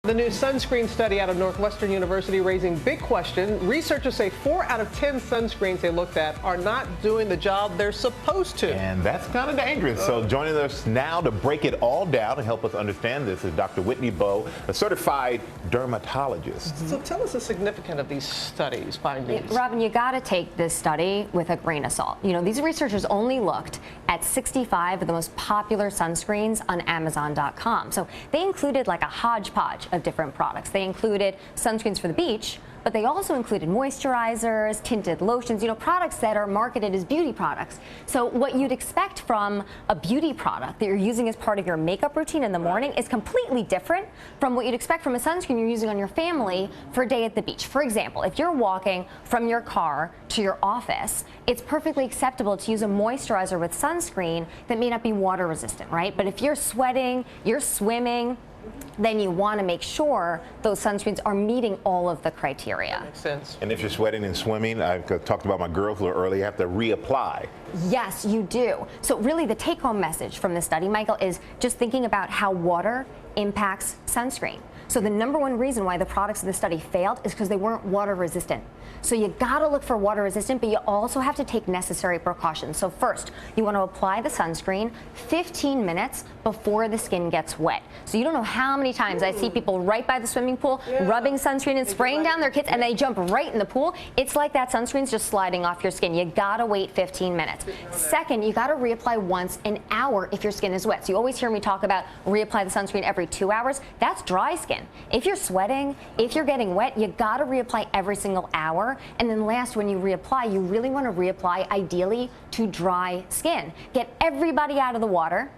The new sunscreen study out of Northwestern University raising big questions. Researchers say 4 out of 10 sunscreens they looked at are not doing the job they're supposed to. And that's kind of dangerous. So joining us now to break it all down and help us understand this is Dr. Whitney Bowe, a certified dermatologist. So tell us the significance of these studies, findings. Robin, you got to take this study with a grain of salt. You know, these researchers only looked at 65 of the most popular sunscreens on Amazon.com. So they included like a hodgepodge of different products. They included sunscreens for the beach, but they also included moisturizers, tinted lotions, you know, products that are marketed as beauty products. So what you'd expect from a beauty product that you're using as part of your makeup routine in the morning is completely different from what you'd expect from a sunscreen you're using on your family for a day at the beach. For example, if you're walking from your car to your office, it's perfectly acceptable to use a moisturizer with sunscreen that may not be water resistant, right? But if you're sweating, you're swimming, then you want to make sure those sunscreens are meeting all of the criteria. That makes sense. And if you're sweating and swimming, I talked about my girls a little earlier, you have to reapply. Yes, you do. So really the take-home message from this study, Michael, is just thinking about how water impacts sunscreen. So the number one reason why the products in the study failed is because they weren't water resistant. So you gotta look for water resistant, but you also have to take necessary precautions. So first, you want to apply the sunscreen 15 minutes before the skin gets wet. So you don't know how many times I see people right by the swimming pool rubbing sunscreen and spraying down their kids, and they jump right in the pool. It's like that sunscreen's just sliding off your skin. You gotta wait 15 minutes. Second, you gotta reapply once an hour if your skin is wet. So you always hear me talk about reapply the sunscreen every 2 hours. That's dry skin. If you're sweating, if you're getting wet, you gotta reapply every single hour. And then last, when you reapply, you really want to reapply ideally to dry skin. Get everybody out of the water,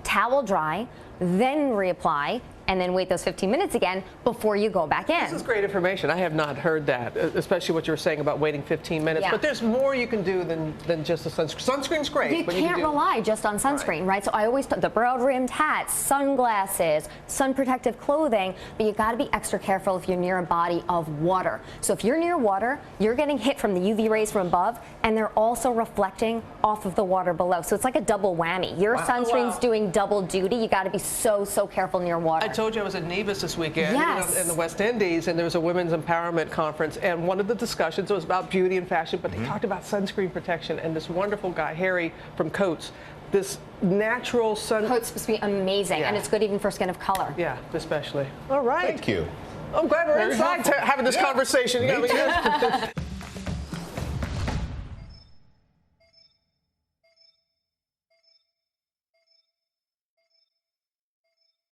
towel dry, then reapply, and then wait those 15 minutes again before you go back in. This is great information. I have not heard that, especially what you were saying about waiting 15 minutes. Yeah. But there's more you can do than just the sunscreen. Sunscreen's great. You but can't you can rely just on sunscreen, right? So I always put the broad-rimmed hats, sunglasses, sun protective clothing, but you got to be extra careful if you're near a body of water. So if you're near water, you're getting hit from the UV rays from above, and they're also reflecting off of the water below. So it's like a double whammy. Your sunscreen's doing double duty. You got to be so careful near water. I told you I was at Nevis this weekend Yes. in the West Indies, and there was a women's empowerment conference, and one of the discussions was about beauty and fashion, but they talked about sunscreen protection, and this wonderful guy, Harry from Coats, this natural sun... Coat's supposed to be amazing, and it's good even for skin of color. Yeah, especially. All right. Thank you. I'm glad we're inside having this conversation. Me too.